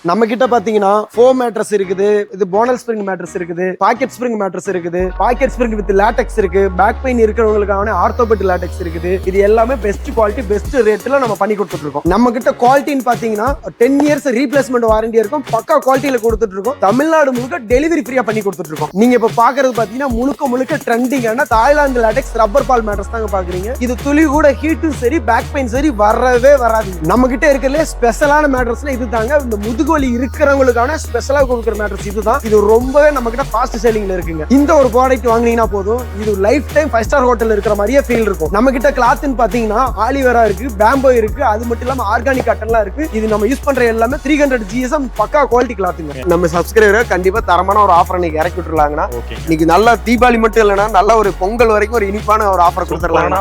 நம்ம கிட்ட பாத்தீங்கன்னா ஃபோம் மேட்ரஸ் இருக்குது, இது போனல் ஸ்ப்ரிங் மேட்ரஸ் இருக்குது, பாக்கெட் ஸ்ப்ரிங் மேட்ரஸ் இருக்குது, பாக்கெட் ஸ்ப்ரிங் வித் லாட்டெக்ஸ் இருக்கு, பேக் பெயின் இருக்கிறவங்களுக்கான ஆர்த்தோபெட் லாட்டெக்ஸ் இருக்குது. இது எல்லாமே பெஸ்ட் குவாலிட்டி பெஸ்ட் ரேட்ல நம்ம பண்ணி கொடுத்துட்டு இருக்கோம். நம்ம கிட்ட குவாலிட்டின்னு பாத்தீங்கன்னா 10 இயர்ஸ் ரீப்ளேஸ்மெண்ட் வாரண்டி இருக்கும், பக்கா குவாலிட்டியில கொடுத்துட்டு இருக்கோம். தமிழ்நாடு முழுக்க டெலிவரி ஃப்ரீயா பண்ணி கொடுத்துட்டு இருக்கோம். நீங்க இப்ப பாக்குறது பாத்தீங்கன்னா முழுக்க ட்ரெண்டிங்கான தாய்லாந்து லாட்டெக்ஸ் ரப்பர் பால் மேட்ரஸ் தாங்க பாக்குறீங்க. இது துளி கூட ஹீட்டும் சரி பேக் பெயின் சரி வரவே வராது. நம்ம கிட்ட இருக்கிறதுல ஸ்பெஷலான மேட்ரஸ்னா இது தாங்க. இந்த முதுகுவலி இருக்கிறவங்களுக்கான ஸ்பெஷலா கொடுக்குற மேட்ரஸ் இதுதான். இது ரொம்பவே நம்ம கிட்ட ஃபாஸ்ட் செல்லிங்ல இருக்குங்க. இந்த ஒரு ப்ராடக்ட் வாங்குனீங்கன்னா போதும், இது லைஃப் டைம் 5 ஸ்டார் ஹோட்டல்ல இருக்கிற மாதிரியே ஃபீல் இருக்கும். நம்ம கிட்ட கிளாத்னு பாத்தீங்கன்னா ஆலிவேரா இருக்கு, பேம்போ இருக்கு, அது மட்டும் இல்லாம ஆர்கானிக் காட்டன்லாம் இருக்கு. இது நம்ம யூஸ் பண்ற எல்லாமே 300 GSM பக்கா குவாலிட்டி கிளாத்துங்க. நம்ம சப்ஸ்கிரைபரை கண்டிப்பா தரமான ஒரு ஆஃபர் இன்னைக்கு இறக்கி விட்டுருலாங்கன்னா, இன்னைக்கு நல்லா தீபாவளி மட்டும் இல்லைன்னா நல்ல ஒரு பொங்கல் வரைக்கும் ஒரு இனிப்பான ஒரு ஆஃபர் கொடுத்துடலாம்.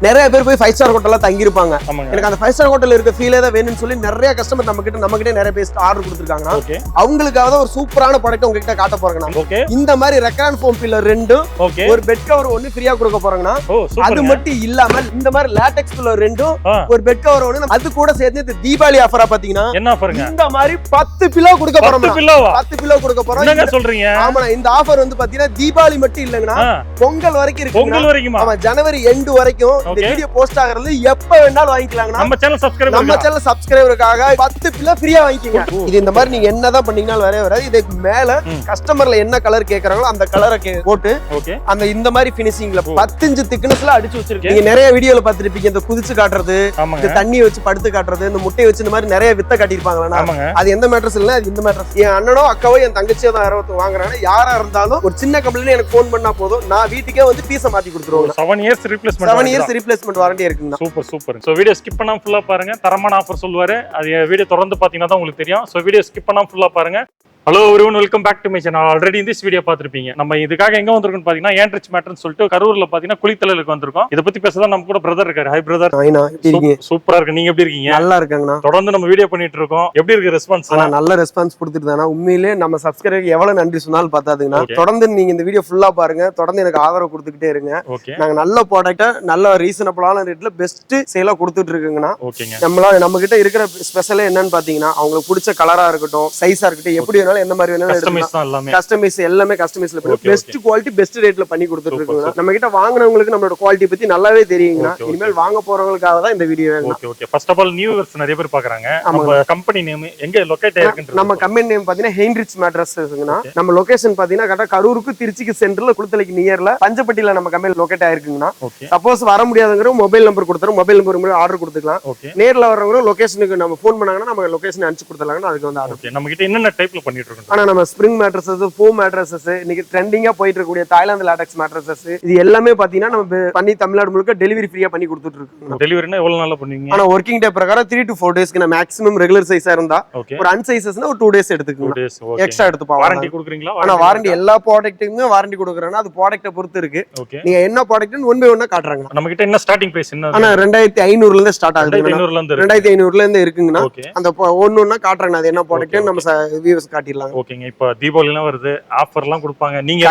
நிறைய பேர் போய் 5 ஸ்டார் ஹோட்டல்ல தங்கி இருப்பாங்க. எனக்கு அந்த 5 ஸ்டார் ஹோட்டல் இருக்க ஃபீலே தான் வேணும்னு சொல்லி நிறைய கஸ்டமர் நம்ம கிட்ட நிறைய பேர் ஆர்டர் கொடுத்துருக்காங்க. அவங்களுக்காக தான் ஒரு சூப்பரான ப்ராடக்ட் உங்ககிட்ட காட்ட போறாங்க. இந்த மாதிரி ரெக்ரான் ஃபோம் பில்லர் 2 ஒரு பெட் கவர் 1 ஃப்ரீயா கொடுக்க போறாங்கன்னா, அது மட்டும் இல்லாம இந்த மாதிரி லாட்டெக்ஸ் பில்லர் 2 ஒரு பெட் கவர் 1 அது கூட சேர்த்து இந்த தீபாவளி ஆஃபரா பாத்தீங்கன்னா என்ன ஆஃபர்ங்க, இந்த மாதிரி 10 பில்லோ கொடுக்க போறோம். 10 பில்லோ கொடுக்க போறோம். என்ன சொல்றீங்க? ஆமா, இந்த ஆஃபர் வந்து பாத்தீங்கன்னா தீபாவளி மட்டும் இல்லங்கனா பொங்கல் வரைக்கும் இருக்கு. பொங்கல் வரைக்கும் ஆமா, ஜனவரி எண்ட் வரைக்கும் இந்த வீடியோ போஸ்ட் ஆகறது எப்ப வேணாலும் வாங்கிக்கலாம்னா நம்ம சேனல் சப்ஸ்கிரைபருக்காக 10 பில்லோ ஃப்ரீயா வாங்கிக்கங்க. இது இந்த மாதிரி நீங்க என்னதான் பண்ணீங்கனாலும் வரவே வராது. இதுக்கு மேல கஸ்டமர்ல என்ன கலர் கேக்குறாங்களோ அந்த கலரை போட்டு அந்த இந்த மாதிரி ஃபினிஷிங்ல 10 இன்ச் திக்னஸ்ல அடிச்சு வச்சிருக்கீங்க. நீங்க நிறைய வீடியோல பாத்துருப்பீங்க, இந்த குதிச்சு காட்டுறது, இந்த தண்ணி வச்சு படுத்து காட்டுறது, இந்த முட்டையை வச்சு இந்த மாதிரி நிறைய வித்த காட்டியிருப்பாங்களா. அது எந்த மேட்ரஸ் இல்ல, அது இந்த மேட்ரஸ். என் அண்ணனோ அக்காவோ என் தங்கச்சியோ தான் வாங்குறாங்க. யாரா இருந்தாலும் ஒரு சின்ன கம்பெனில எனக்கு போன் பண்ணா போதும், நான் வீட்டுக்கே வந்து பீஸை மாத்தி கொடுத்துருவோம். 7 இயர்ஸ் ரீப்ளேஸ்மெண்ட் வாரண்டி இருக்குங்க. சூப்பர். சோ வீடியோ ஸ்கிப் பண்ணாம ஃபுல்லா பாருங்க. தரமான ஆஃபர் சொல்லுவாரு. அது வீடியோ தொடர்ந்து பாத்தீங்கன்னா தான் உங்களுக்கு தெரியும். சோ வீடியோ ஸ்கிப் பண்ணாம ஃபுல்லா பாருங்க. Hello everyone, welcome back to my channel. Already இந்த வீடியோ பார்த்திருப்பீங்க. நம்ம இதுக்காக எங்க வந்திருக்கோம்னு பாத்தீங்கன்னா ஹைன்ரிச் மேட்ரஸ் சொல்லிட்டு கரூர்ல பாத்தீங்கன்னா குளித்தலைக்கு வந்திருக்கோம். இத பத்தி பேசதான் நம்ம கூட பிரதர் இருக்காரு. Hi brother. சூப்பரா இருக்கு. நீங்க எப்படி இருக்கீங்க? நல்லா இருக்காங்கண்ணா. தொடர்ந்து நம்ம வீடியோ பண்ணிட்டு இருக்கோம். எப்படி இருக்கு ரெஸ்பான்ஸ்? நல்ல ரெஸ்பான்ஸ் கொடுத்துட்டு தானா. உண்மையிலே நம்ம சப்ஸ்கிரைபருக்கு எவ்வளவு நன்றி சொன்னாலும் பார்த்தாதுங்கன்னா, தொடர்ந்து நீங்க இந்த வீடியோ ஃபுல்லா பாருங்க. தொடர்ந்து எனக்கு ஆதரவு கொடுத்துக்கிட்டே இருங்க. நாங்க நல்ல ப்ராடக்ட்டா நல்ல ரீசனபிளான ரேட்ல பெஸ்ட் சேலா கொடுத்துட்டு இருக்கோங்கண்ணா. நம்ம கிட்ட இருக்கிற ஸ்பெஷலே என்னன்னு பாத்தீங்கன்னா, அவங்களுக்கு பிடிச்ச கலரா இருக்கட்டும், சைஸா இருக்கட்டும், எப்படி வேணாலும் எந்த மாதிரி வேணாலும் கஸ்டமைஸ் எல்லாமே கஸ்டமைஸ்ல பெஸ்ட் குவாலிட்டி பெஸ்ட் ரேட்ல பண்ணி கொடுத்துட்டு இருக்கோம். நம்ம கிட்ட வாங்குனவங்களுக்கு நம்மளோட குவாலிட்டி பத்தி நல்லாவே தெரியுங்க. இனிமேல் வாங்க போறவங்களுக்காக தான் இந்த video. Okay. First of all நியூவர்ஸ் நிறைய பேர் பாக்குறாங்க. நம்ம கம்பெனி நேம் எங்க லொகேட் ஆயிருக்கு? நம்ம கம்பெனி நேம் பாத்தீங்கன்னா ஹைன்ரிச் மேட்ரஸ்னா, நம்ம லொகேஷன் பாத்தீங்கன்னா கரெக்ட்டா கரூருக்கு திருச்சிக்கு சென்டர்ல குளித்தலைக்கு நியர்ல பஞ்சப்பட்டியில நம்ம கம்பெனி லொகேட் ஆயிருக்குங்கனா. சப்போஸ் வர முடியாதவங்க மொபைல் நம்பர் கொடுத்துறோம். மொபைல் நம்பர் மூலம் ஆர்டர் கொடுத்துக்கலாம். நேர்ல வரவங்க லொகேஷனுக்கு நம்ம ஃபோன் பண்ணாங்கன்னா நம்ம லொகேஷன் அனுப்பிச்சு கொடுத்துடலாம்னா அதுக்கு வந்து ஆர்டர். ஓகே. நம்ம கிட்ட என்னென்ன டைப்ல பண்ணிட்டு இருக்கோம்? ஆனா நம்ம ஸ்ப்ரிங் மேட்ரஸஸ், ஃபோம் மேட்ரஸஸ், இன்னைக்கு ட்ரெண்டிங்கா போயிட்டு இருக்கக்கூடிய தாய்லாந்து லாட்டெக்ஸ் மேட்ரஸஸ், இது எல்லாமே பாத்தீங்கன்னா நம்ம பண்ணி தமிழ்நாடு முழுக்க டெலிவரி ஃப்ரீயா பண்ணி கொடுத்துட்டு இருக்கோம். டெலிவரினா எவ்வளவு நாள்ல பண்ணுவீங்க? ஆனா வொர்க்கிங் டே பிரகாரம் 3 to 4 டேஸ்க்கு நான் மேக்ஸிமம் ரெகுலர் சைஸா இருந்தா ஒரு அன்சைஸஸ்னா ஒரு 2 டேஸ் எடுத்துக்கோங்க. எக்ஸ்ட்ரா எடுத்துப்போம். வாரண்டி கொடுக்குறீங்களா? ஆனா வாரண்டி எல்லா ப்ராடக்ட்டுக்குமே வாரண்டி கொடுக்குறேன்னா அது ப்ராடக்ட்ட பொறுத்து இருக்கு. நீங்க என்ன ப்ராடக்ட்னு ஒன் பை ஒன்னா காட்டுறாங்க. நம்ம கிட்ட என்ன ஸ்டார்டிங் பிரைஸ் என்ன? ஆனா 2500 ல இருந்து ஸ்டார்ட் ஆகுது. 2500 ல இருந்து இருக்குங்கனா அந்த ஒண்ணொண்ணா காட்டுறாங்க. அது என்ன ப்ராடக்ட்னு நம்ம வியூவர்ஸ் காட்டிடலாம். ஓகேங்க. இப்போ தீபாவளிலாம் வருது, ஆஃபர்லாம் கொடுப்பாங்க. நீங்க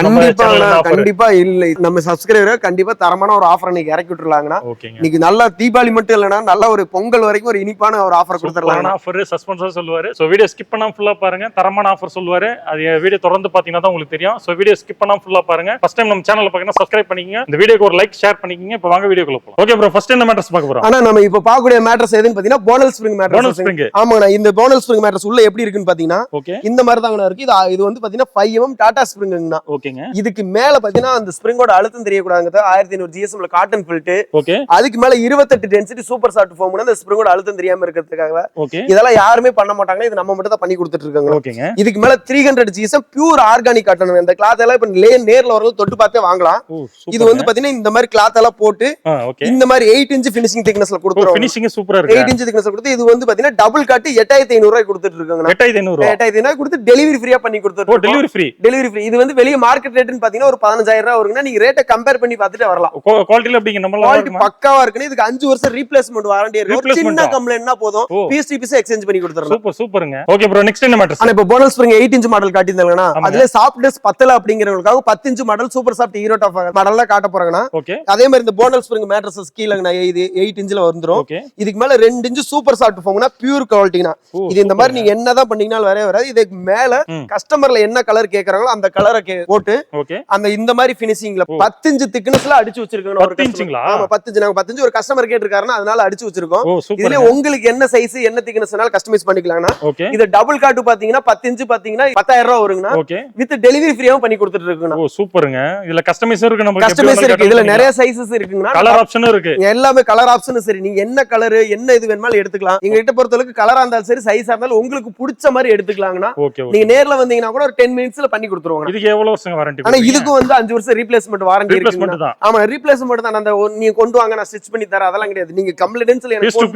கண்டிப்பா இல்ல, நம்ம சப்ஸ்கிரைபரை கண்டிப்பா தரமான ஒரு ஆஃபர் இன்னைக்கு இறக்கி விட்டுருலாங்கன்னா, இன்னைக்கு நல்லா தீபாவளி மட்டும் இல்லைன்னா நல்ல ஒரு பொங்கல் வரைக்கும் ஒரு இனிப்பான ஒரு ஆஃபர் கொடுத்துடலாம். ஆஃபர் சஸ்பென்ஸா சொல்லுவாரு. சோ வீடியோ ஸ்கிப் பண்ணாம ஃபுல்லா பாருங்க. தரமான ஆஃபர் சொல்லுவாரு. அது வீடியோ தொடர்ந்து பாத்தீங்கன்னா தான் உங்களுக்கு தெரியும். சோ வீடியோ ஸ்கிப் பண்ணாம ஃபுல்லா பாருங்க. ஃபர்ஸ்ட் டைம் நம்ம சேனலை பாக்கணும், சப்ஸ்கிரைப் பண்ணிக்கங்க. இந்த வீடியோக்கு ஒரு லைக் ஷேர் பண்ணிக்கங்க. இப்போ வாங்க வீடியோக்குள்ள போலாம். ஓகே ப்ரோ, ஃபர்ஸ்ட் என்ன மேட்ரஸ் பார்க்க போறோம்? ஆனா நம்ம இப்போ பார்க்கக்கூடிய மேட்ரஸ் எதுன்னு பாத்தீங்கன்னா போனல் ஸ்ப்ரிங் மேட்ரஸ். ஆமாண்ணா, இந்த போனல் ஸ்ப்ரிங் மேட்ரஸ் உள்ள எப்படி இருக்குன்னு பாத்தீங்கன்னா இந்த மாதிரி தாங்கண்ணா இருக்கு. இது வந்து பாத்தீங்கன்னா 5 mm டாடா ஸ்ப்ரிங்னா. ஓகேங்க. இதுக்கு மேல பாத்தீங்கன்னா அந்த ஸ்ப்ரிங்கோட அழுத்தம் தெரியக்கூடாதுங்க. 1500 GSM காட்டன் ஃபில்ட். ஓகே. அதுக்கு மேல 28 டென்சிட்டி சூப்பர் சாஃப்ட் ஃபோம்னா அந்த ஸ்ப்ரிங்கோட அழுத்தம் தெரியாம இருக்கிறதுக்காக. இதெல்லாம் யாருமே பண்ண மாட்டாங்க. இது நம்ம மட்டும் தான் பண்ணி கொடுத்துட்டு இருக்காங்க. ஓகேங்க. இதுக்கு மேல 300 GSM பியூர் ஆர்கானிக் காட்டன். இந்த கிளாத் எல்லாம் இப்ப நேர்ல வரவங்க தொட்டு பார்த்தே வாங்கலாம். இது வந்து பாத்தீங்கன்னா இந்த மாதிரி கிளாத் எல்லாம் போட்டு இந்த மாதிரி 8 inch ஃபினிஷிங் திக்னஸ்ல கொடுத்துறோம். ஃபினிஷிங் சூப்பரா இருக்கு. 8 inch திக்னஸ்ல கொடுத்து இது வந்து பாத்தீங்கன்னா டபுள் காட் 8500 ரூபாய் கொடுத்துட்டு இருக்காங்க. 8500 கொடுத்து டெலிவரி ஃப்ரீயா பண்ணி கொடுத்துருக்கோம். Delivery free. Delivery free. இது வந்து வெளிய மார்க்கெட் ரேட்னு பாத்தீங்கன்னா ஒரு 15000 ரூபாய் வருங்க. நீங்க ரேட்டை கம்பேர் பண்ணி பார்த்துட்டு வரலாம். குவாலிட்டில எப்படிங்க? நம்ம குவாலிட்டி பக்காவா இருக்கு. இதுக்கு 5 வருஷம் ரீப்ளேஸ்மென்ட் வாரண்டி இருக்கு. ஒரு சின்ன கம்ப்ளைண்ட்னா போதும் பீஸ் டு பீஸ் எக்ஸ்சேஞ்ச் பண்ணி கொடுத்துறோம். சூப்பர் சூப்பருங்க. ஓகே ப்ரோ, நெக்ஸ்ட் என்ன மேட்டர்ஸ்? இப்போ போனல் ஸ்ப்ரிங் 8 இன்ச் மாடல் காட்டியிருந்தாங்கன்னா அதுல சாஃப்ட்னஸ் பத்தல அப்படிங்கறவங்களுக்காக 10 inch model super soft hero top மாடல்ல காட்ட போறாங்கன்னா, அதே மாதிரி இந்த போனல் ஸ்ப்ரிங் மேட்ரஸஸ் கீழங்க இது 8 இன்ச்ல வந்துரும். இதுக்கு மேல 2 இன்ச் சூப்பர் சாஃப்ட் ஃபோம்னா பியூர் குவாலிட்டினா இது இந்த மாதிரி நீங்க என்னதான் பண்ணீங்கனாலும் வரவே வராது. இதுக்கு மேல கஸ்டமர்ல என்ன கலர் கேக்குறாங்களோ அந்த கலரை போட்டு அந்த இந்த மாதிரி ஃபினிஷிங்ல 10 இன்ச் திக்னஸ்ல அடிச்சு வச்சிருக்காங்க. ஒரு 10 இன்ச்ங்களா? ஆமா 10 இன்ச். நாங்க 10 இன்ச் ஒரு கஸ்டமர் கேட்டிருக்காருன்னா அதனால அடிச்சு வச்சிருக்கோம். இதுல உங்களுக்கு என்ன சைஸ் என்ன திக்னஸ்னால கஸ்டமைஸ் பண்ணிக்கலாம்னா இது டபுள் காட் பாத்தீங்கன்னா 10 இன்ச் பாத்தீங்கன்னா 10000 ரூபாய் வருங்கனா வித் டெலிவரி ஃப்ரீயாவும் பண்ணி கொடுத்துட்டு இருக்கோம். ஓ சூப்பருங்க. இதுல கஸ்டமைஸ் இருக்கு. நமக்கு கஸ்டமைஸ் இருக்கு. இதுல நிறைய சைஸஸ் இருக்குங்கனா கலர் ஆப்ஷனும் இருக்கு. எல்லாமே கலர் ஆப்ஷனும் சரி. நீங்க என்ன கலர் என்ன இது வேணுமாலும் எடுத்துக்கலாம். எங்க கிட்ட பொறுத்தவரைக்கும் கலரா இருந்தாலும் சரி சைஸா இருந்தாலும் உங்களுக்கு பிடிச்ச மாதிரி எடுத்துக்கலாங்கனா நீங்க நேர்ல வந்தீங்கன்னா கூட ஒரு 10 மினிட்ஸ்ல பண்ணி கொடுத்துருவாங்க. இதுக்கு எவ்வளவு வருஷம் வாரண்டி? ஆனா இதுக்கு வந்து 5 வருஷம் ரீப்ளேஸ்மென்ட் வாரண்டி இருக்கு. ஆமா ரீப்ளேஸ்மென்ட் தான். அந்த நீங்க கொண்டு வாங்க நான் ஸ்டிட்ச் பண்ணி தரேன் அதெல்லாம் கிடையாது. நீங்க கம்ப்ளைண்ட்ஸ்ல எனக்கு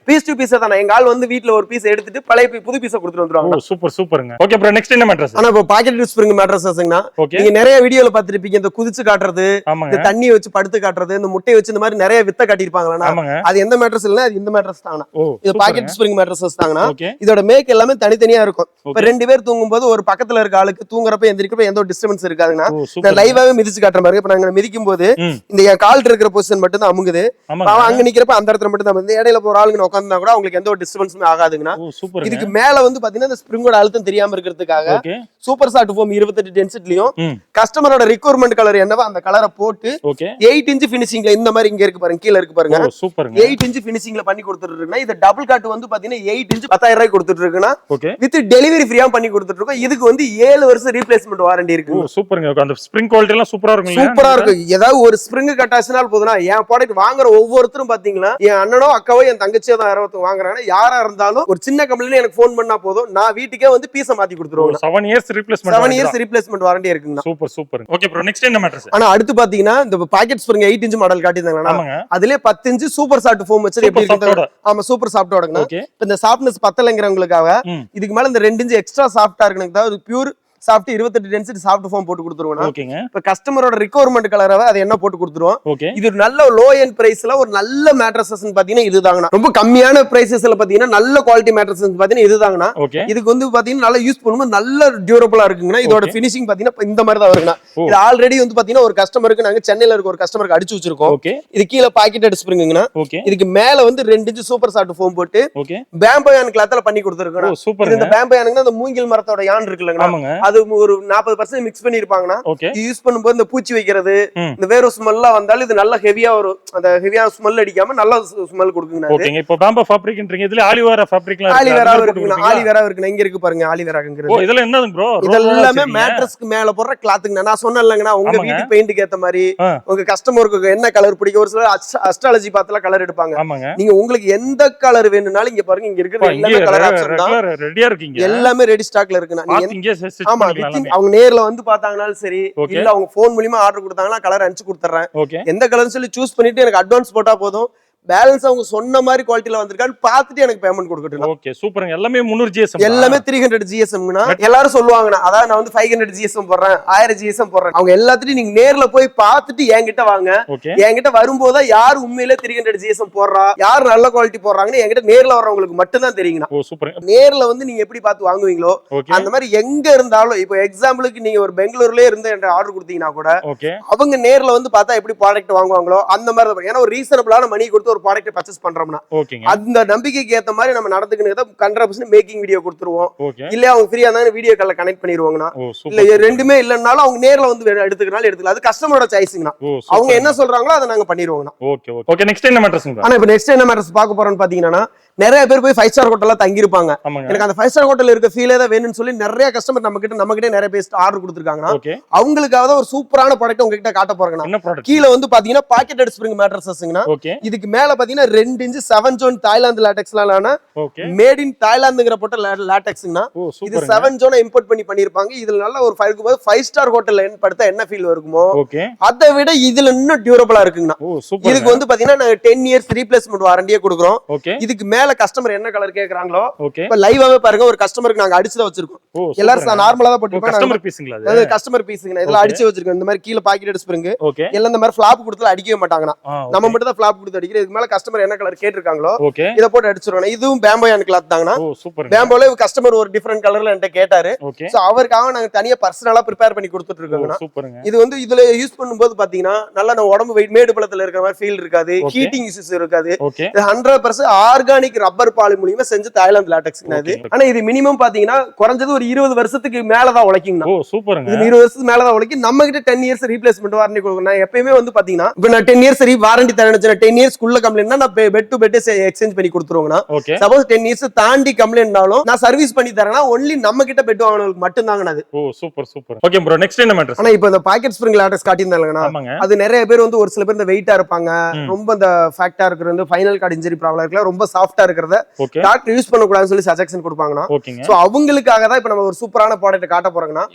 பீஸ் டு பீஸ் தான். எங்க ஆள் வந்து வீட்ல ஒரு பீஸ் எடுத்துட்டு பழைய புது பீஸை கொடுத்துட்டு வந்துருவாங்க. ஓ சூப்பர் சூப்பருங்க. ஓகே ப்ரோ, நெக்ஸ்ட் என்ன மேட்ரஸ்? ஆனா இப்போ பாக்கெட் ஸ்ப்ரிங் மேட்ரஸ்னா நீங்க நிறைய வீடியோல பாத்துருப்பீங்க. இந்த குதிச்சு காட்டுறது, இந்த தண்ணியை வச்சு படுத்து காட்டுறது, இந்த முட்டையை வச்சு இந்த மாதிரி நிறைய வித்த காட்டியிருப்பாங்களா? அது எந்த மேட்ரஸ் இல்ல, அது இந்த மேட்ரஸ் தாங்கனா. இது பாக்கெட் ஸ்ப்ரிங் மேட்ரஸஸ் தாங்கனா. இதோட மேக் எல்லாமே தனித்தனியா இருக்கும். இப்ப ரெண்டு பேர் தூங்கும்போது ஒரு பக்கத்துல இருக்க ஆளுக்கு தூங்குறப்ப எந்திரிக்கிறப்ப எந்த ஒரு டிஸ்டர்பன்ஸ் இருக்காதுங்கனா. நான் லைவாவே மிதிச்சு காட்டுற மாதிரி. இப்ப நாங்க மிதிக்கும் போது இந்த என் கால் இருக்கிற பொசிஷன் மட்டும் தான் அமுங்குது. அவன் அங்க நிக்கிறப்ப அந்த இடத்துல மட்டும் தான். இந்த இடையில போற ஆளுங்க உட்கார்ந்தா கூட அவங்களுக்கு எந்த ஒரு டிஸ்டர்பன்ஸுமே ஆகாதுங்கனா. இதுக்கு மேல வந்து பாத்தீங்கன்னா இந்த ஸ்ப்ரிங்கோட அழுத்தம் தெரியாம இருக்கிறதுக்காக சூப்பர் சாஃப்ட் ஃபோம் 28 டென்சிட்டிலயும் கஸ்டமரோட ரிக்வயர்மென்ட் கலர் என்னவோ அந்த கலரை போட்டு 8 இன்ச் ஃபினிஷிங்ல இந்த மாதிரி இங்க இருக்கு பாருங்க, கீழ இருக்கு பாருங்க. 8 இன்ச் ஃபினிஷிங்ல பண்ணி கொடுத்துட்டு இருக்கேன். இது டபுள் காட் வந்து பாத்தீங்கன்னா 8 இன்ச் 10000 ரூபாய் கொடுத்துட்டு இருக்கேன்னா வித் டெலிவரி ஃப்ரீயா பண்ணி கொடுத்துட்டு இருக்கோம். இதுக்கு வந்து 7 வருஷம் ரீப்ளேஸ்மென்ட் வாரண்டி இருக்கு. சூப்பருங்க. அந்த ஸ்ப்ரிங் குவாலிட்டி எல்லாம் சூப்பரா இருக்கும். சூப்பரா இருக்கு. ஏதாவது ஒரு ஸ்ப்ரிங் கட்டாசினால் போதுனா என் ப்ராடக்ட் வாங்குற ஒவ்வொருத்தரும் பாத்தீங்கன்னா என் அண்ணனோ அக்காவோ என் தங்கச்சியோ தான் யாராவது வாங்குறாங்க. யாரா இருந்தாலும் ஒரு சின்ன கம்பெனில எனக்கு ஃபோன் பண்ணா போதும், நான் வீட்டுக்கே வந்து பீஸை மாத்தி கொடுத்துருவாங்க. 7 years replacement 7 years replacement warranty இருக்குங்க. Super super. Okay bro, next என்ன மேட்டர்ஸ்? ஆனா அடுத்து பாத்தீங்கன்னா இந்த பாக்கெட் ஸ்ப்ரிங் 8 இன்ச் மாடல் காட்டியிருந்தாங்கன்னா அதுலயே 10 இன்ச் சூப்பர் சாஃப்ட் ஃபோம் வச்சு எப்படி இருக்கு? ஆமா சூப்பர் சாஃப்ட்டோடங்க. இப்ப இந்த சாஃப்ட்னஸ் பத்தலங்கறவங்களுக்காக இதுக்கு மேல இந்த 2 இன்ச் எக்ஸ்ட்ரா சாஃப்ட்டா இருக்குன்னு அதாவது pure soft 28 density soft foam போட்டு கொடுத்துருவோம். ஓகேங்க. இப்ப கஸ்டமரோட ரிக்வயர்மென்ட் கலராவே அது என்ன போட்டு கொடுத்துருவோம். இது ஒரு நல்ல லோ எண்ட் பிரைஸ்ல ஒரு நல்ல மேட்ரஸஸ் பாத்தீங்கன்னா இதுதாங்கனா. ரொம்ப கம்மியான பிரைசஸ்ல பாத்தீங்கன்னா நல்ல குவாலிட்டி மேட்ரஸஸ் பாத்தீங்கன்னா இதுதாங்கனா. இதுக்கு வந்து பாத்தீங்கன்னா நல்லா யூஸ் பண்ணும்போது நல்ல டியூரபிளா இருக்குங்கனா. இதோட ஃபினிஷிங் பாத்தீங்கன்னா இந்த மாதிரி தான் வருங்கனா. இது ஆல்ரெடி வந்து பாத்தீங்கன்னா ஒரு கஸ்டமருக்கு நாங்க சென்னையில இருக்க ஒரு கஸ்டமருக்கு அடிச்சு வச்சிருக்கோம். இது கீழ பாக்கெட்டட் ஸ்ப்ரிங்குங்கனா. இதுக்கு மேல வந்து 2 இன்ச் சூப்பர் சாஃப்ட் ஃபோம் போட்டு பேம்போ யான் கிளாத்ல பண்ணி கொடுத்துருக்கோம். இந்த பேம்போ யானுங்க அந்த மூங்கில் மரத்தோட யான் இருக்குல்லங்க, அது ஒரு 40% மிக்ஸ் பண்ணி இருப்பாங்கன்னா யூஸ் பண்ணும்போது இந்த பூச்சி வைக்கிறது இந்த வேற ஸ்மெல்லாம் வந்தாலும் இது நல்ல ஹெவியா வரும். அந்த ஹெவியா ஸ்மெல் அடிக்காம நல்ல ஸ்மெல் கொடுக்குங்க. ஓகேங்க. இப்போ பாம்போ ஃபேப்ரிக்ன்றீங்க. இதுல ஆலிவேரா ஃபேப்ரிக்லாம் இருக்கு. ஆலிவேரா இருக்குங்க. ஆலிவேரா இருக்குங்க. இங்க இருக்கு பாருங்க ஆலிவேராங்கிறது. ஓ இதெல்லாம் என்னது ப்ரோ? இதெல்லாம் மேட்ரஸ்க்கு மேல போடுற கிளாத்ங்க. நான் சொன்னேன்லங்கனா உங்க வீட்டு பெயிண்ட்க்கு ஏத்த மாதிரி உங்க கஸ்டமருக்கு என்ன கலர் பிடிக்கும். ஒரு சில அஸ்ட்ராலஜி பார்த்தல கலர் எடுப்பாங்க. நீங்க உங்களுக்கு எந்த கலர் வேணும்னாலும் இங்க பாருங்க இங்க இருக்குது எல்லாமே கலர் ஆப்ஷன் தான். ரெடியா இருக்கீங்க. எல்லாமே ரெடி ஸ்டாக்ல இருக்குனா. நீங்க ஆமா அவங்க நேர்ல வந்து பார்த்தாங்கனாலும் சரி இல்ல அவங்க போன் மூலமா ஆர்டர் கொடுத்தாங்கன்னா கலர் அனுப்பிச்சு கொடுத்துறேன். எந்த கலர்னு சொல்லி சூஸ் பண்ணிட்டு எனக்கு அட்வான்ஸ் போட்டா போதும். பேலன்ஸ் அவங்க சொன்ன மாதிரி குவாலிட்டில வந்திருக்கான்னு பார்த்துட்டு எனக்கு பேமெண்ட் கொடுக்கட்டும். ஓகே சூப்பருங்க. எல்லாமே 300 ஜிஎஸ்எம் எல்லாமே 300 ஜிஎஸ்எம்னா எல்லாரும் சொல்லுவாங்கனா அதான் நான் வந்து 500 ஜிஎஸ்எம் போடுறேன் 1000 ஜிஎஸ்எம் போடுறேன். அவங்க எல்லாத்தையும் நீங்க நேர்ல போய் பார்த்துட்டு என்கிட்ட வாங்க. என்கிட்ட வரும்போது யார் உண்மையிலே 300 ஜிஎஸ்எம் போடுறா யார் நல்ல குவாலிட்டி போடுறாங்கன்னு என்கிட்ட நேர்ல வரவங்களுக்கு மட்டும் தான் தெரியுங்க. ஓ சூப்பர். நேர்ல வந்து நீங்க எப்படி பார்த்து வாங்குவீங்களோ அந்த மாதிரி எங்க இருந்தாலும் இப்போ எக்ஸாம்பிளுக்கு நீங்க ஒரு பெங்களூர்லயே இருந்து என்கிட்ட ஆர்டர் கொடுத்தீங்கன்னா கூட அவங்க நேர்ல வந்து பார்த்தா எப்படி ப்ராடக்ட் வாங்குவாங்களோ அந்த மாதிரி. ஏன்னா ஒரு ரீசனபிளான மணி கொடுத்து ஒரு ப்ராடக்ட் பர்ச்சேஸ் பண்றோம்னா அந்த நம்பிக்கைக்கு ஏத்த மாதிரி நம்ம நடந்துக்கிட்டு 100% மேக்கிங் வீடியோ கொடுத்துருவோம். இல்ல அவங்க ஃப்ரீயா இருந்தாலும் வீடியோ கால்ல கனெக்ட் பண்ணிடுவாங்கன்னா இல்ல ரெண்டுமே இல்லன்னாலும் அவங்க நேர்ல வந்து எடுத்துக்கனால எடுத்துக்கலாம். அது கஸ்டமரோட சாய்ஸ்ங்கனா. அவங்க என்ன சொல்றாங்களோ அதை நாங்க பண்ணிடுவோம்னா. Okay okay. நெக்ஸ்ட் என்ன மேட்டர்ஸ்ங்க? ஆனா இப்போ நெக்ஸ்ட் என்ன மேட்டர்ஸ் பார்க்க போறோம்னு பாத்தீங்கன்னா நிறைய பேர் போய் 5 ஸ்டார் ஹோட்டல்ல தங்கி இருப்பாங்க. எனக்கு அந்த 5 ஸ்டார் ஹோட்டல்ல இருக்க ஃபீலே தான் வேணும்னு சொல்லி நிறைய கஸ்டமர் நம்ம கிட்ட நிறைய பேர் ஆர்டர் கொடுத்திருக்காங்கன்னா அவங்களுக்காக தான் ஒரு சூப்பரான ப்ராடக்ட் உங்ககிட்ட காட்ட போறேன்னா. கீழ வந்து பாத்தீங்கன்னா பாக்கெட்டட் ஸ்ப்ரிங் மேட்ரஸஸ்ங்கனா. இதுக்கு மேல பாத்தீங்கன்னா 2 இன்ச் 7 ஜோன் தாய்லாந்து லாட்டெக்ஸ்லான மேட் இன் தாய்லாந்துங்கற போட்ட லாட்டெக்ஸ்ங்கனா. இது 7 ஜோனை இம்போர்ட் பண்ணிருப்பாங்க. இதுல நல்ல ஒரு 5 ஸ்டார் ஹோட்டல்ல படுத்தா என்ன ஃபீல் இருக்குமோ அதை விட இதுல இன்னும் டியூரபிளா இருக்குங்கனா. இதுக்கு வந்து பாத்தீங்கன்னா நாங்க 10 இயர்ஸ் ரீப்ளேஸ்மென்ட் வாரண்டியே கொடுக்குறோம். இதுக்கு மேல கஸ்டமர் என்ன கலர் கேக்குறாங்களோ இப்ப லைவாவே பாருங்க ஒரு கஸ்டமருக்கு நாங்க அடிச்சுதான் வச்சிருக்கோம். எல்லாரும் நார்மலா தான் போட்டுருப்பாங்க. கஸ்டமர் பீஸ்ங்களா அது கஸ்டமர் பீஸ்ங்க. இதெல்லாம் அடிச்சு வச்சிருக்கோம். இந்த மாதிரி கீழ பாக்கெட் ஸ்ப்ரிங் எல்லாம் இந்த மாதிரி ஃபிளாப் கொடுத்து அடிக்கவே மாட்டாங்கனா. நம்ம மட்டும் தான் ஃபிளாப் கொடுத்து அடிக்கிறோம். இதுக்கு மேல கஸ்டமர் என்ன கலர் கேட்டிருக்காங்களோ இத போட்டு அடிச்சிரோம். இதுவும் பேம்போயான் கிளாத் தாங்கனா. பேம்போல கஸ்டமர் ஒரு டிஃபரண்ட் கலர்ல என்கிட்ட கேட்டாரு. சோ அவருக்காக நாங்க தனியா பர்சனலா ப்ரிப்பேர் பண்ணி கொடுத்துட்டு இருக்கோம்னா. இது வந்து இதுல யூஸ் பண்ணும்போது பாத்தீங்கன்னா நல்லா நம்ம உடம்பு வெயிட் மேடு பழத்துல இருக்கிற மாதிரி ஃபீல் இருக்காது. ஹீட்டிங் இஷ்யூஸ் இருக்காது. இது 100% ஆர்கானிக் ரப்பர் பாலி மூலமா செஞ்ச தாய்லாந்து லாட்டெக்ஸ்ங்க இது. ஆனா இது மினிமம் பாத்தீங்கன்னா குறைஞ்சது ஒரு 20 வருஷத்துக்கு மேல தான் உழைக்குங்க. சூப்பருங்க. இது 20 வருஷத்துக்கு மேல தான் உழைக்கும். நம்ம கிட்ட 10 இயர்ஸ் ரீப்ளேஸ்மென்ட் வாரண்டி கொடுக்கணும். நான் எப்பவுமே வந்து பாத்தீங்கன்னா இப்ப நான் 10 இயர்ஸ் வாரண்டி தரேன்னு 10 இயர்ஸ் குள்ள கம்ப்ளைண்ட்னா நான் பெட் டு பெட் எக்ஸ்சேஞ்ச் பண்ணி கொடுத்துருவேங்கனா. சப்போஸ் 10 இயர்ஸ் தாண்டி கம்ப்ளைண்ட்னாலும் நான் சர்வீஸ் பண்ணி தரேன்னா ஒன்லி நம்ம கிட்ட பெட் வாங்குறவங்களுக்கு மட்டும் தாங்கனா அது. Super super. Okay bro, next என்ன மேட்டர்? ஆனா இப்போ இந்த பாக்கெட் ஸ்ப்ரிங் லாட்டெக்ஸ் காட்டியிருந்தாங்கனா அது நிறைய பேர் வந்து ஒரு சில பேர் இந்த வெயிட்டா இருப்பாங்க, ரொம்ப இந்த ஃபேக்டா இருக்கிறது, ஃபைனல் கார்டு இன்ஜரி ப்ராப்ளம் இருக்குல, ரொம்ப சாஃப்ட்டா இருக்கிறத டாக்டர் யூஸ் பண்ண கூடாதுன்னு சொல்லி சஜஷன் கொடுப்பாங்கனா. சோ அவங்களுக்காக தான் இப்போ நம்ம ஒரு சூப்பரான ப்ராடக்ட் காட்ட போறோம்னா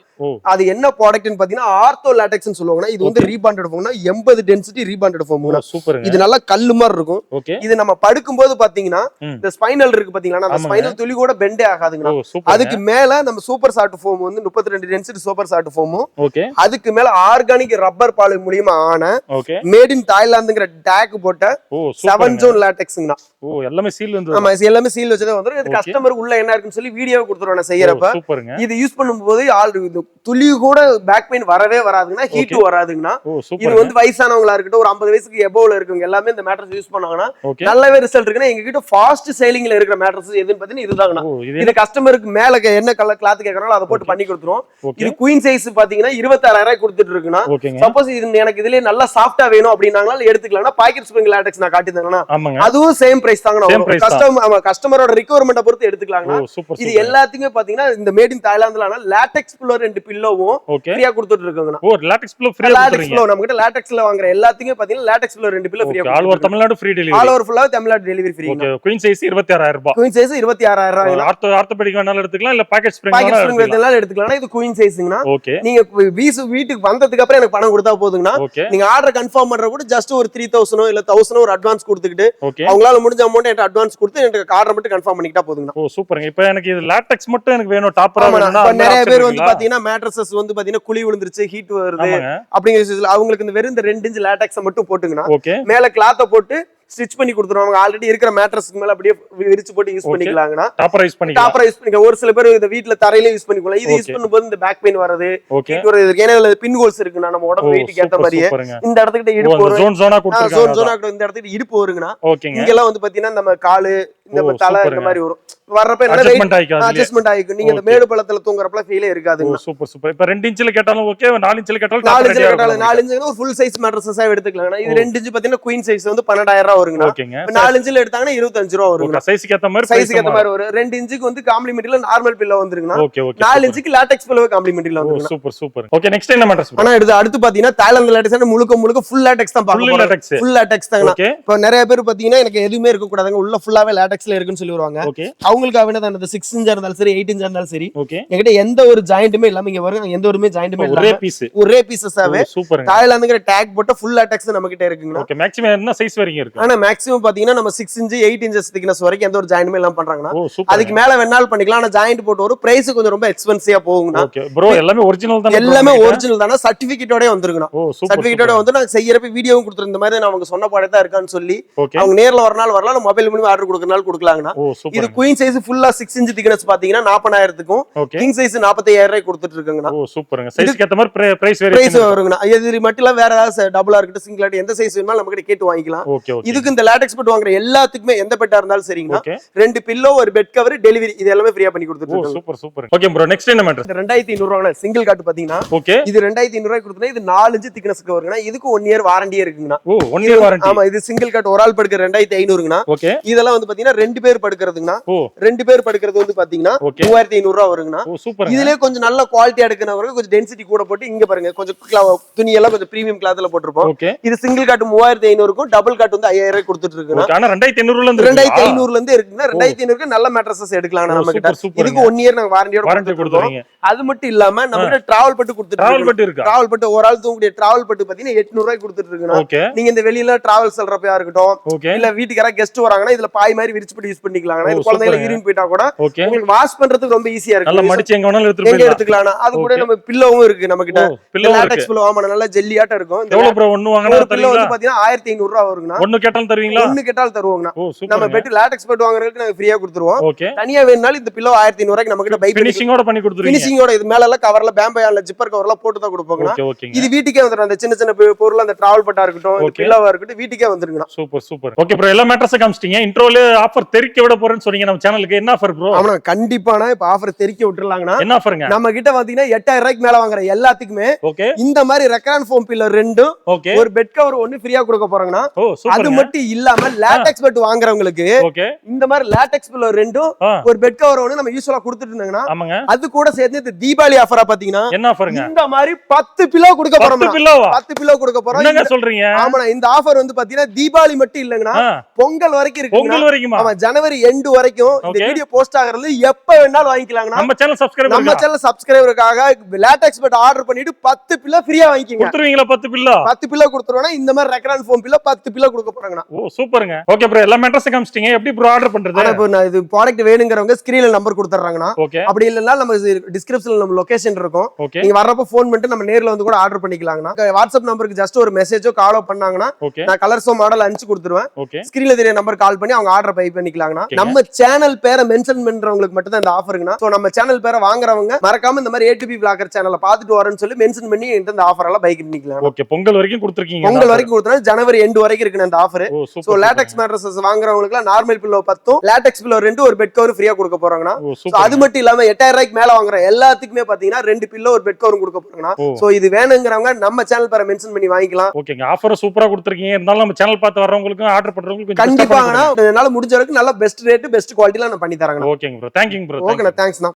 அது என்ன ப்ராடக்ட்னு பாத்தீங்கன்னா ஆர்த்தோ லாட்டெக்ஸ்னு சொல்லுவாங்க. இது வந்து ரீபாண்டட் ஃபோம்னா 80 டென்சிட்டி ரீபாண்டட் ஃபோம். இது நல்லா கல்லு மாதிரி இருக்கும். இது நம்ம படுக்கும்போது பாத்தீங்கன்னா இந்த ஸ்பைனல் இருக்கு பாத்தீங்கன்னா அந்த ஸ்பைனல் துளி கூட பெண்டே ஆகாதுங்க. அதுக்கு மேல நம்ம சூப்பர் சாஃப்ட் ஃபோம் வந்து 32 டென்சிட்டி சூப்பர் சாஃப்ட் ஃபோமும் அதுக்கு மேல ஆர்கானிக் ரப்பர் பாலி மூலமா ஆன மேட் இன் தாய்லாந்துங்கற டேக் போட்ட 7 ஜோன் லாட்டெக்ஸ்ங்கனா. எல்லாமே சீல் வந்து. ஆமா, எல்லாமே சீல் வச்சதே வந்துரும். இது கஸ்டமர் உள்ள என்ன இருக்குன்னு சொல்லி வீடியோவை கொடுத்துறோம் நான் செய்யறப்ப. இது யூஸ் பண்ணும்போது துளி கூட பேக் பெயின் வரவே வராதுங்கனா, ஹீட் வராதுங்கனா. இது வந்து வயசானவங்களா இருக்கட்டும், ஒரு 50 வயசுக்கு எபோவ்ல இருக்கவங்க எல்லாமே இந்த மேட்ரஸ் யூஸ் பண்ணாங்கன்னா நல்லாவே ரிசல்ட் இருக்குனா. எங்க கிட்ட ஃபாஸ்ட் சேலிங்ல இருக்கிற மேட்ரஸ் எதுன்னு பாத்தீங்கன்னா இதுதாங்கனா. இது கஸ்டமருக்கு மேல என்ன கலர் கிளாத் கேக்குறாங்களோ அத போட்டு பண்ணி கொடுத்துறோம். இது குயின் சைஸ் பாத்தீங்கன்னா 26000 கொடுத்துட்டு இருக்குனா. சப்போஸ் இது எனக்கு இதுலயே நல்லா சாஃப்ட்டா வேணும் அப்படினாங்கனால எடுத்துக்கலாம்னா பாக்கெட் ஸ்ப்ரிங் லாட்டெக்ஸ் நான் காட்டியிருந்தேன்னா அதுவும் சேம் பிரைஸ் தாங்கனா. கஸ்டமரோட ரிக்வயர்மென்ட்ட பொறுத்து எடுத்துக்கலாம்னா. இது எல்லாத்துக்குமே பாத்தீங்கன்னா இந்த மேட் இன் தாய்லாந்துல லாட்டெக்ஸ் பில்லோ 2 பில்லோவும் ஃப்ரீயா கொடுத்துட்டு இருக்காங்கனா. லாட்டெக்ஸ் பில்லோ ஃப்ரீயா கொடுத்துறீங்க. நம்ம கிட்ட லாட்டெக்ஸ்ல வாங்குற எல்லாத்துக்குமே பாத்தீங்கன்னா லாட்டெக்ஸ் பில்லோ 2 பில்லோ ஃப்ரீயா. All over Tamil Nadu free delivery. All over ஃபுல்லா Tamil Nadu delivery free. Queen size 26000 ரூபாய். குயின் சைஸ் 26000 ரூபாய். ஆர்த்தோபெடிக் வேணாலும் எடுத்துக்கலாம், இல்ல பாக்கெட் ஸ்ப்ரிங் வேணாலும் எடுத்துக்கலாம். இது குயின் சைஸ்ங்கனா. நீங்க வீட்டுக்கு வந்ததுக்கு அப்புறம் எனக்கு பணம் கொடுத்தா போதுங்கனா. நீங்க ஆர்டர் கன்ஃபார்ம் பண்ற கூட ஜஸ்ட் ஒரு 3000 இல்ல 1000 ஒரு அட்வான்ஸ் கொடுத்துக்கிட்டு அவங்களால முடிஞ்ச அமௌண்ட் எனக்கு அட்வான்ஸ் கொடுத்து எனக்கு ஆர்டர் மட்டும் கன்ஃபார்ம் பண்ணிட்டா போதுங்கனா. சூப்பருங்க. இப்போ எனக்கு இது லாட்டெக்ஸ் மட்டும் எனக்கு வேணும், டாப்பரா வேணும்னா நிறைய பேர் வந்து பாத்தீங்கன்னா மேட்ரஸஸ் வந்து பாத்தீங்கன்னா குழி விழுந்துருச்சு, ஹீட் வருது அப்படிங்கிற விஷயத்துல அவங்களுக்கு இந்த வெறும் இந்த 2 இன்ச் லாட்டெக்ஸ் மட்டும் போட்டுங்கனா மேல கிளாத்தை போட்டு ஸ்டிச் பண்ணி கொடுத்துருவாங்க. ஆல்ரெடி இருக்கிற மேட்ரஸ்க்கு மேல அப்படியே விரிச்சு போட்டு யூஸ் பண்ணிக்கலாங்கனா. டாப்பரா யூஸ் பண்ணிக்கலாம். ஒரு சில பேர் இந்த வீட்ல தரையில யூஸ் பண்ணிக்கலாம். இது யூஸ் பண்ணும்போது இந்த பேக் பெயின் வரது, ஹீட் வரது இருக்கு. ஏன்னா பின் ஹோல்ஸ் இருக்குனா நம்ம உடம்பு வெயிட்க்கு ஏத்த மாதிரியே இந்த இடத்துக்கிட்ட இடுப்பு வரும். ஜோனா இந்த இடத்துக்கிட்ட இடுப்பு வருங்கனா. இங்க எல்லாம் வந்து பாத்தீங்கன்னா நம்ம காலு இந்த தலை இந்த மாதிரி வரும். வர்றப்ப அட்ஜஸ்ட்மென்ட் ஆயிக்கும். நீங்க இந்த மேடு பள்ளத்துல தூங்குறப்பல ஃபீலே இருக்காது. Super super. இப்ப 2 இன்ச்ல கேட்டாலும் ஓகே, 4 இன்ச்ல கேட்டாலும் 4 இன்ச்ல ஒரு ஃபுல் சைஸ் மேட்ரஸஸா எடுத்துக்கலாம். இது 2 இன்ச் பாத்தீங்கன்னா குயின் சைஸ் வந்து 12000 ரூபாய் வருங்க. 4 இன்ச்ல எடுத்தாங்கன்னா 25 ரூபாய் வருங்க. சைஸ்க்கு ஏத்த மாதிரி வரும். 2 இன்ச்சுக்கு வந்து காம்ப்ளிமென்ட்ல நார்மல் பில்லோ வந்துருங்க. 4 இன்ச்சுக்கு லாட்டெக்ஸ் பில்லோ காம்ப்ளிமென்ட்ல வந்துருங்க. Super super. ஓகே, நெக்ஸ்ட் என்ன மேட்டர்ஸ்? ஆனா அடுத்து பாத்தீங்கன்னா தாய்லாந்து லாட்டெக்ஸ் முழுக்க ஃபுல் லாட்டெக்ஸ் தான் பார்க்க போறோம். ஃபுல் லாட்டெக்ஸ் தாங்க. இப்போ நிறைய பேர் பாத்தீங்கன்னா எனக்கு எதுவுமே இருக்க கூடாதுங்க, உள்ள ஃபுல்லாவே லாட்டெக்ஸ்ல இருக்குன்னு சொல்லி வருவாங்க. அவங்களுக்காக வேணா அந்த 6 இன்ச்சா இருந்தாலும் சரி 8 இன்ச்சா இருந்தாலும் சரி என்கிட்ட எந்த ஒரு ஜாயிண்ட்டுமே இல்லாம இங்க வருங்க. எந்த ஒரு ஜாயிண்ட்டுமே இல்லாம ஒரே பீசஸாவே தாய்லாந்துங்கற டேக் போட்ட ஃபுல் லாட்டெக்ஸ் நம்ம கிட்ட இருக்குங்க. ஓகே, மேக்ஸिमम என்ன சைஸ் வரைக்கும் இருக்கு? ஆனா மேக்ஸिमम பாத்தீங்கன்னா நம்ம 6 இன்ச் 8 இன்ச்சஸ் திக்னஸ் வரைக்கும் எந்த ஒரு ஜாயிண்ட்டுமே இல்லாம பண்றாங்கனா. அதுக்கு மேல வேணாலும் பண்ணிக்கலாம். ஆனா ஜாயிண்ட் போட்டு ஒரு பிரைஸ் கொஞ்சம் ரொம்ப எக்ஸ்பென்சிவா போகுங்க. ஓகே ப்ரோ, எல்லாமே ஒரிஜினல் தான? எல்லாமே ஒரிஜினல் தான. சர்டிபிகேட்டோட வந்துருங்க. சர்டிபிகேட்டோட வந்து நான் செய்யறப்ப வீடியோவும் கொடுத்துற இந்த மாதிரி நான் அவங்க சொன்ன பாடே தான் இருக்கான்னு சொல்லி அவங்க நேர்ல வரனால வரலாம், மொபைல் மூலமா ஆர்டர் கொடுக்கறனால கொடுக்கலாங்கனா. இது குயின் சைஸ் ஃபுல்லா 6 இன்ச் திக்னஸ் பாத்தீங்கன்னா 40000க்கும் கிங் சைஸ் 45000 ரூபாய் கொடுத்துட்டு இருக்காங்கனா. சூப்பருங்க. சைஸ்க்கு ஏத்த மாதிரி பிரைஸ் வருங்கனா. இது மட்டும் இல்ல வேற ஏதாவது டபுளா இருக்கட்டும் சிங்கிள் எந்த சைஸ் வேணாலும் நம்ம கிட்ட கேட்டு வாங்கிக்கலாம். இதுக்கு இந்த லாட்டெக்ஸ் பெட் வாங்குற எல்லாத்துக்குமே எந்த பெட்டா இருந்தாலும் சரிங்க. 2 பில்லோ ஒரு பெட் கவர் டெலிவரி இது எல்லாமே ஃப்ரீயா பண்ணி கொடுத்துட்டு இருக்காங்க. Super super. Okay bro, next என்ன மேட்டர்? 2500 ரூபாய் சிங்கிள் காட் பாத்தீங்கன்னா இது 2500 ரூபாய் கொடுத்தா இது 4 இன்ச் திக்னஸ்க்கு வருங்கனா. இதுக்கு 1 இயர் வாரண்டியே இருக்குங்கனா. 1 year warranty. ஆமா, இது சிங்கிள் காட் ஒரு ஆள் படுக்க 2500ங்கனா. இதெல்லாம் வந்து பாத்தீங்கன்னா 2 பேர் படுக்கிறதுங்கனா. 2 பேர் படுக்கிறது வந்து பாத்தீங்கன்னா 3500 ரூபாய் வருங்கனா. இதுலயே கொஞ்சம் நல்ல குவாலிட்டி எடுக்கறவங்க கொஞ்சம் டென்சிட்டி கூட போட்டு இங்க பாருங்க கொஞ்சம் துணி எல்லாம் கொஞ்சம் பிரீமியம் கிளாத்ல போட்டுருப்போம். இது சிங்கிள் காட் 3500க்கும் டபுள் காட் வந்து 5000 ரூபாய் கொடுத்துட்டு இருக்குனா. ஆனா 2500ல இருந்து இருக்குன்னா 2500க்கு நல்ல மேட்ரஸஸ் எடுக்கலாம் நம்ம கிட்ட. இதுக்கு 1 இயர் நாங்க வாரண்டி கொடுத்துறோம். அது மட்டும் இல்லாம நம்ம கிட்ட டிராவல் பட்டு கொடுத்துட்டு இருக்கோம். டிராவல் பட்டு ஒரு ஆள் தூங்கக்கூடிய டிராவல் பட்டு பாத்தீங்கன்னா 800 ரூபாய் கொடுத்துட்டு இருக்குனா. நீங்க இந்த வெளியில டிராவல் செல்றப்பயா இருக்கட்டும் இல்ல வீட்டுக்கு யாரா கெஸ்ட் வராங்கன்னா இதுல பாய் மாதிரி விரிச்சு போட்டு யூஸ் பண்ணிக்கலாம். இது குழந்தைகளுக்கு யூரின் போயிட்டா கூட ஓகே உங்களுக்கு வாஷ் பண்றதுக்கு ரொம்ப ஈஸியா நல்லா இருக்கு. மடிச்சு எங்க வேணாலும் எடுத்துட்டு எங்க போயிடலாம். எடுத்துக்கலாம். அது கூட நம்ம பில்லோவும் இருக்கு நம்ம கிட்ட. பில்லோ லாட்டெக்ஸ் இருக்கு. பில்லோ ஆமா நல்லா ஜெல்லியாட்ட இருக்கும். எவ்வளவு ப்ரோ ஒன்னு வாங்குனா ஒரு பில்லோ தருவீங்களா? வந்து பாத்தீங்கன்னா 1500 ரூபாய் வருங்கண்ணா. ஒன்னு கேட்டாலும் தருவீங்களா? ஒன்னு கேட்டாலும் தருவோங்கண்ணா. ஓ நம்ம சூப்பர். பெட் லாட்டெக்ஸ் பெட் வாங்குறதுக்கு நாங்க ஃப்ரீயா கொடுத்துருவோம். ஓகே. தனியா வேணும்னாலும் இந்த பில்லோ 1500 ரூபாய்க்கு நம்ம கிட்ட பை ஃபினிஷிங்கோட பண்ணி கொடுத்துருவீங்க. ஃபினிஷிங்கோட இது மேல எல்லாம் கவர்ல பேம்பயான்ல ஜிப்பர் கவர்ல போட்டு தான் கொடுப்போங்கண்ணா. ஓகே ஓகேங்க. இது வீட்டுக்கே வந்துரும். அந்த சின்ன சின்ன பொருள் அந்த டிராவல் பட்டா இருக்கட்டும், இந்த பில்லோவா இருக்கட்டும் வீட்டுக்கே வந்துருங்கண்ணா. Super super. ஓகே ப்ரோ, எல்லா மேட்ரஸும் காமிச்சிட்டீங்க. இன்ட்ரோல ஆஃபர் தெரிக்க விட போறேன்னு சொன்னீங்க நம்ம சேனலுக்கு. என்ன ஆஃபர் ப்ரோ? ஆமா கண்டிப்பானா இப்ப ஆஃபர் தெரிக்க விட்டுறலாங்கண்ணா. என்ன ஆஃபருங்க? நம்ம கிட்ட பாத்தீங்கன்னா 8000 ரூபாய்க்கு மேல வாங்குற எல்லாத்துக்குமே ஓகே இந்த மாதிரி ரெக்ரான் ஃபோம் பில்லோ 2 ஓகே ஒரு பெட் கவர் 1 ஃப்ரீயா கொடுக்க போறாங்கண்ணா. ஓ சூப்பர். அது மட்டும் இல்லாம லாட்டெக்ஸ் பெட் வாங்குறவங்களுக்கு ஓகே இந்த மாதிரி லாட்டெக்ஸ் பில்லோ 2 ஒரு பெட் கவர் 1 நம்ம யூசுவலா கொடுத்துட்டு இருந்தாங்கண்ணா. ஆமாங்க. அது கூட சேர்த்து இந்த தீபாவளி ஆஃபரா பாத்தீங்கன்னா என்ன ஆஃபருங்க? இந்த மாதிரி 10 பில்லோ கொடுக்க போறோம். 10 பில்லோவா? 10 பில்லோ கொடுக்க போறோம். என்னங்க சொல்றீங்க? ஆமாண்ணா இந்த ஆஃபர் வந்து பாத்தீங்கன்னா தீபாவளி மட்டும் இல்லங்கண்ணா, பொங்கல் வரைக்கும் இருக்கு. பொங்கல் வரைக்குமா? ஆமா ஜனவரி எண்ட் வரைக்கும் இந்த வீடியோ போஸ்ட் ஆகுறது எப்ப வேணாலும் வாங்கிக்கலாங்கண்ணா. நம்ம சேனல் சப்ஸ்கிரைபர் நம்ம சேனல் சப்ஸ்கிரைபருக்காக லாட்டெக்ஸ் பெட் ஆர்டர் பண்ணிட்டு 10 பில்லோ ஃப்ரீயா வாங்கிக்கங்க. கொடுத்துருவீங்களா? 10 பில்லோ 10 பில்லோ கொடுத்துருவோம்னா இந்த மாதிரி ரெக்ரான் ஃபோம் பில்லோ 10 பில்லோ கொடுக்க போறாங்கண்ணா. ஓ சூப்பருங்க. ஓகே ப்ரோ, எல்லா மேட்ரஸும் காமிச்சிட்டீங்க. எப்படி ப்ரோ ஆர்டர் பண்றது? இப்போ நான் இது ப்ராடக்ட் வேணுங்கிறவங்க ஸ்கிரீன்ல நம்பர் கொடுத்துறாங்கண்ணா. ஓகே. அப்படி இல்லன்னா நம்ம டிஸ்கிரிப்ஷன்ல நம்ம லொகேஷன் இருக்கும். ஓகே. நீங்க வர்றப்ப ஃபோன் பண்ணிட்டு நம்ம நேர்ல வந்து கூட ஆர்டர் பண்ணிக்கலாங்கண்ணா. வாட்ஸ்அப் நம்பருக்கு ஜஸ்ட் ஒரு மெசேஜோ காலோ பண்ணாங்கன்னா நான் கலர்ஸோ மாடல் அனுப்பிச்சு கொடுத்துருவேன். ஓகே. ஸ்கிரீன்ல தெரிய நம்பர் கால் பண்ணி அவங்க ஆர்டர் பை பண்ணிக்கலாங்கண்ணா. நம்ம சேனல் பேரை மென்ஷன் பண்றவங்களுக்கு மட்டும் தான் இந்த ஆஃபருங்கண்ணா. சோ நம்ம சேனல் பேரை வாங்குறவங்க மறக்காம இந்த மாதிரி A2B vlogger சேனலை பார்த்துட்டு வரேன்னு சொல்லி மென்ஷன் பண்ணி இந்த ஆஃபர் எல்லாம் பை பண்ணிக்கலாம். ஓகே. பொங்கல் வரைக்கும் கொடுத்துருக்கீங்க. பொங்கல் வரைக்கும் கொடுத்தா ஜனவரி எண்ட் வரைக்கும் இருக்கு இந்த ஆஃபர். சோ லாட்டெக்ஸ் மேட்ரஸஸ் வாங்குறவங்களுக்கு நார்மல் பில்லோ 10 லாட்டெக்ஸ் பில்லோ 2 ஒரு பெட் கவர் ஃப்ரீயா கொடுக்க போறாங்கண்ணா. சோ அது மட்டும் இல்லாம 8000 ரூபாய்க்கு மேல வாங்குற எல்லாத்துக்குமே பாத்தீங்கன்னா 2 பில்லோ ஒரு பெட் கவர் கொடுக்க போறாங்கண்ணா. சோ இது வேணுங்கிறவங்க நம்ம சேனல் பேரை மென்ஷன் பண்ணி வாங்கிக்கலாம். ஓகேங்க. ஆஃபர் சூப்பரா கொடுத்துருக்கீங்க. இருந்தாலும் நம்ம சேனல் பார்த்து வரவங்களுக்கு ஆர்டர் பண்றவங்களுக்கு கண்டிப்பாங்கண்ணா என்னால முடிஞ்ச வரைக்கும் நல்ல பெஸ்ட் ரேட் பெஸ்ட் குவாலிட்டில நான் பண்ணி தரேன். ஓகேங்க ப்ரோ, தேங்க்யூ ப்ரோ. ஓகேண்ணா, தேங்க்ஸ்ண்ணா.